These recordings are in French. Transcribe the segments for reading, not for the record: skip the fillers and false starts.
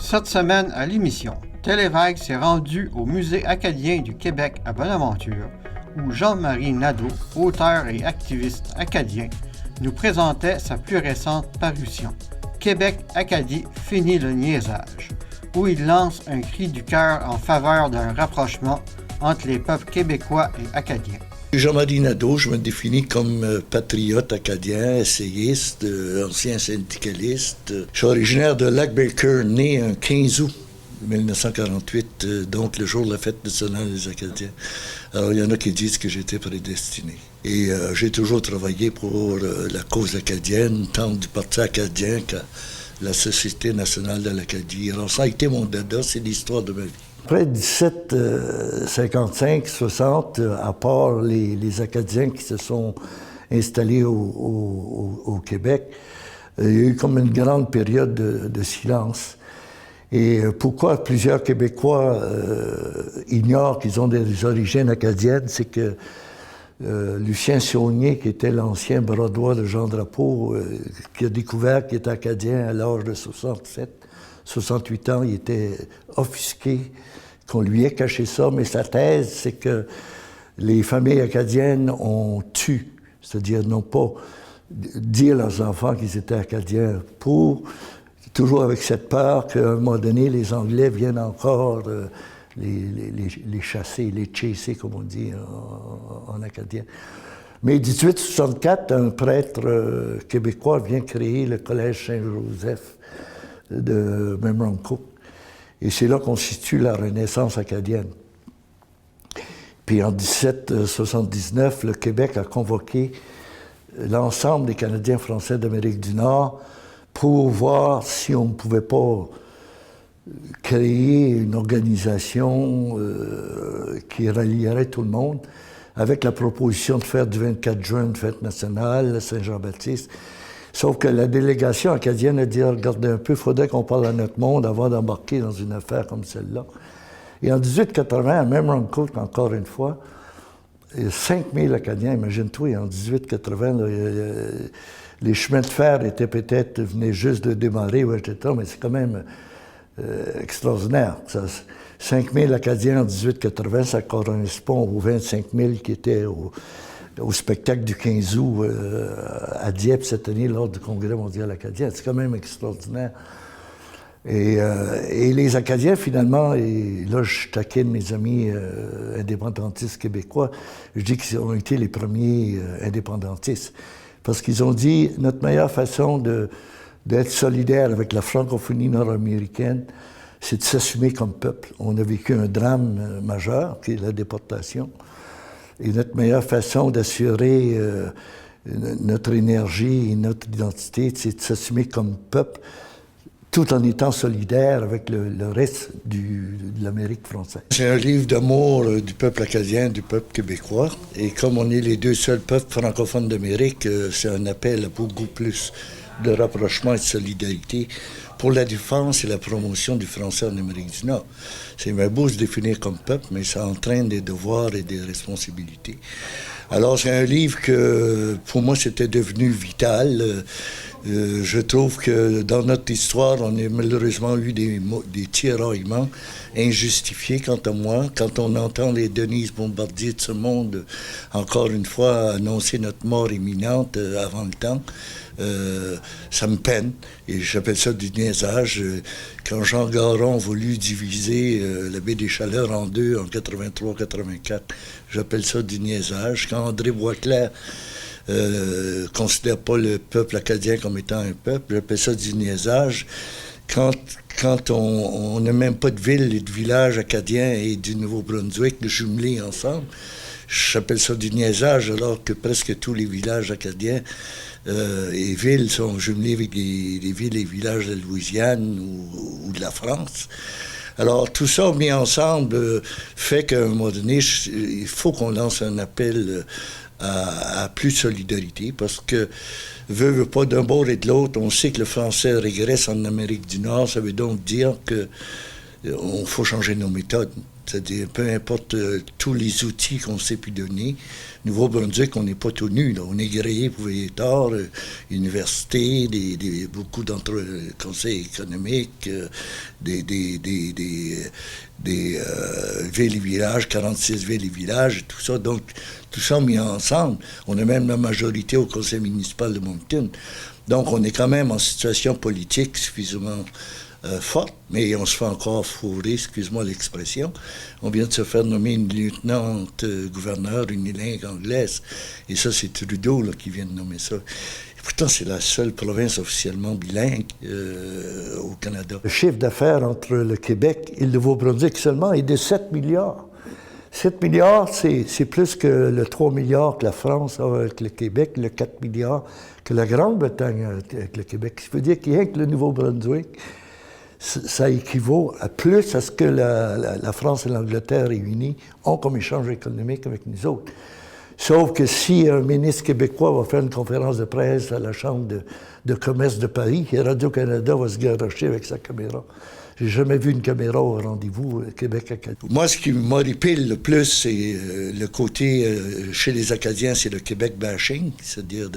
Cette semaine à l'émission, Télévêque s'est rendu au Musée acadien du Québec à Bonaventure, où Jean-Marie Nadeau, auteur et activiste acadien, nous présentait sa plus récente parution, Québec Acadie finit le niaisage, où il lance un cri du cœur en faveur d'un rapprochement entre les peuples québécois et acadiens. Jean-Marie Nadeau, je me définis comme patriote acadien, essayiste, ancien syndicaliste. Je suis originaire de Lac-Baker, né un 15 août 1948, donc le jour de la fête nationale des Acadiens. Alors, il y en a qui disent que j'étais prédestiné. Et j'ai toujours travaillé pour la cause acadienne, tant du Parti acadien qu'à la Société nationale de l'Acadie. Alors, ça a été mon dada, c'est l'histoire de ma vie. Après 1755-60, à part les Acadiens qui se sont installés au Québec, il y a eu comme une grande période de silence. Et pourquoi plusieurs Québécois ignorent qu'ils ont des origines acadiennes, c'est que Lucien Saunier, qui était l'ancien bras droit de Jean Drapeau, qui a découvert qu'il était acadien à l'âge de 68 ans, il était offusqué qu'on lui ait caché ça, mais sa thèse, c'est que les familles acadiennes ont tué, c'est-à-dire n'ont pas dit à leurs enfants qu'ils étaient acadiens, toujours avec cette peur qu'à un moment donné, les Anglais viennent encore les chasser, les chasser, comme on dit en acadien. Mais 1864, un prêtre québécois vient créer le Collège Saint-Joseph de Memramcook. Et c'est là qu'on situe la Renaissance acadienne. Puis en 1779, le Québec a convoqué l'ensemble des Canadiens français d'Amérique du Nord pour voir si on ne pouvait pas créer une organisation qui rallierait tout le monde, avec la proposition de faire du 24 juin une fête nationale, la Saint-Jean-Baptiste. Sauf que la délégation acadienne a dit, regardez un peu, il faudrait qu'on parle à notre monde avant d'embarquer dans une affaire comme celle-là. Et en 1880, à Memramcook, encore une fois, il y a 5000 Acadiens, imagine-toi, en 1880, les chemins de fer venaient juste de démarrer, etc., mais c'est quand même extraordinaire. 5000 Acadiens en 1880, ça correspond aux 25 000 qui étaient au spectacle du 15 août à Dieppe cette année lors du Congrès mondial acadien. C'est quand même extraordinaire. Et les Acadiens, finalement, et là je taquine mes amis indépendantistes québécois, je dis qu'ils ont été les premiers indépendantistes. Parce qu'ils ont dit, notre meilleure façon d'être solidaire avec la francophonie nord-américaine, c'est de s'assumer comme peuple. On a vécu un drame majeur, qui est la déportation. Et notre meilleure façon d'assurer notre énergie et notre identité, c'est de s'assumer comme peuple, tout en étant solidaire avec le reste de l'Amérique française. C'est un livre d'amour du peuple acadien, du peuple québécois. Et comme on est les deux seuls peuples francophones d'Amérique, c'est un appel à beaucoup plus de rapprochement et de solidarité pour la défense et la promotion du français en Amérique du Nord. C'est bien beau se définir comme peuple, mais ça entraîne des devoirs et des responsabilités. Alors, c'est un livre que, pour moi, c'était devenu vital. Je trouve que dans notre histoire, on a malheureusement eu des tiraillements injustifiés, quant à moi. Quand on entend les Denise Bombardier de ce monde, encore une fois, annoncer notre mort imminente avant le temps, ça me peine. Et j'appelle ça du niaisage. Quand Jean Garon a voulu diviser la baie des Chaleurs en deux en 83-84, j'appelle ça du niaisage. Quand André Boisclair considère pas le peuple acadien comme étant un peuple, j'appelle ça du niaisage. Quand on n'a même pas de ville et de village acadien et du Nouveau-Brunswick jumelés ensemble, j'appelle ça du niaisage, alors que presque tous les villages acadiens et villes sont jumelés avec les villes et villages de Louisiane ou de la France. Alors, tout ça mis ensemble fait qu'à un moment donné, il faut qu'on lance un appel à plus de solidarité, parce que, veut pas, d'un bord et de l'autre, on sait que le français régresse en Amérique du Nord. Ça veut donc dire qu'il faut changer nos méthodes. C'est-à-dire, peu importe tous les outils qu'on s'est pu donner, Nouveau-Brunswick, on n'est pas tout nu. Là. On est gréé pour veiller tard, université, beaucoup d'entre conseils économiques, des villes et villages, 46 villes et villages, tout ça. Donc, tout ça mis ensemble. On a même la majorité au conseil municipal de Moncton. Donc, on est quand même en situation politique suffisamment forte, mais on se fait encore fourrer, excuse-moi l'expression. On vient de se faire nommer une lieutenante gouverneur unilingue anglaise, et ça, c'est Trudeau là, qui vient de nommer ça. Et pourtant, c'est la seule province officiellement bilingue au Canada. Le chiffre d'affaires entre le Québec et le Nouveau-Brunswick seulement est de 7 milliards. 7 milliards, c'est plus que le 3 milliards que la France a avec le Québec, le 4 milliards que la Grande-Bretagne a avec le Québec. Ça veut dire qu'il y a que le Nouveau-Brunswick, ça équivaut à plus à ce que la France et l'Angleterre réunies ont comme échange économique avec nous autres. Sauf que si un ministre québécois va faire une conférence de presse à la Chambre de commerce de Paris, Radio-Canada va se garrocher avec sa caméra. J'ai jamais vu une caméra au rendez-vous Québec-Acadie. Moi, ce qui m'horripile le plus, c'est le côté, chez les Acadiens, c'est le Québec bashing, c'est-à-dire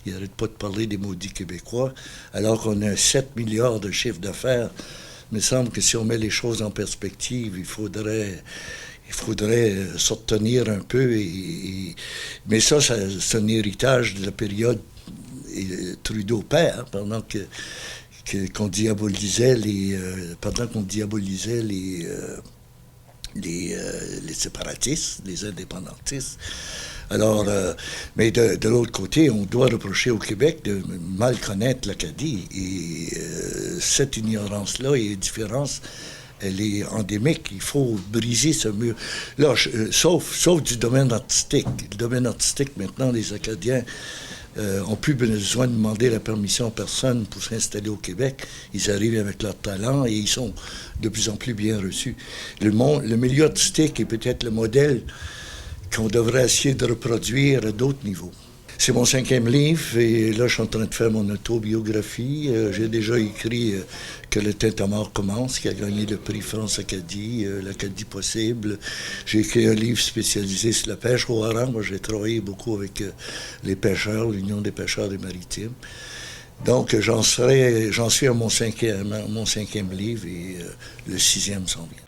ils n'arrêtent pas de parler des maudits Québécois, alors qu'on a 7 milliards de chiffre d'affaires. Il me semble que si on met les choses en perspective, il faudrait se retenir un peu. Mais ça, c'est un héritage de la période Trudeau-père, pendant qu'on diabolisait les séparatistes, les indépendantistes. Alors, mais de l'autre côté, on doit reprocher au Québec de mal connaître l'Acadie. Et cette ignorance-là et différence, elle est endémique. Il faut briser ce mur. Là, sauf du domaine artistique. Le domaine artistique, maintenant, les Acadiens n'ont plus besoin de demander la permission à personne pour s'installer au Québec. Ils arrivent avec leur talent et ils sont de plus en plus bien reçus. Le milieu artistique est peut-être le modèle qu'on devrait essayer de reproduire à d'autres niveaux. C'est mon 5e livre et là, je suis en train de faire mon autobiographie. J'ai déjà écrit Que le tintamarre commence, qui a gagné le prix France-Acadie, l'Acadie possible. J'ai écrit un livre spécialisé sur la pêche au hareng. Moi, j'ai travaillé beaucoup avec les pêcheurs, l'Union des pêcheurs des maritimes. Donc, j'en suis à mon 5e livre et le 6e s'en vient.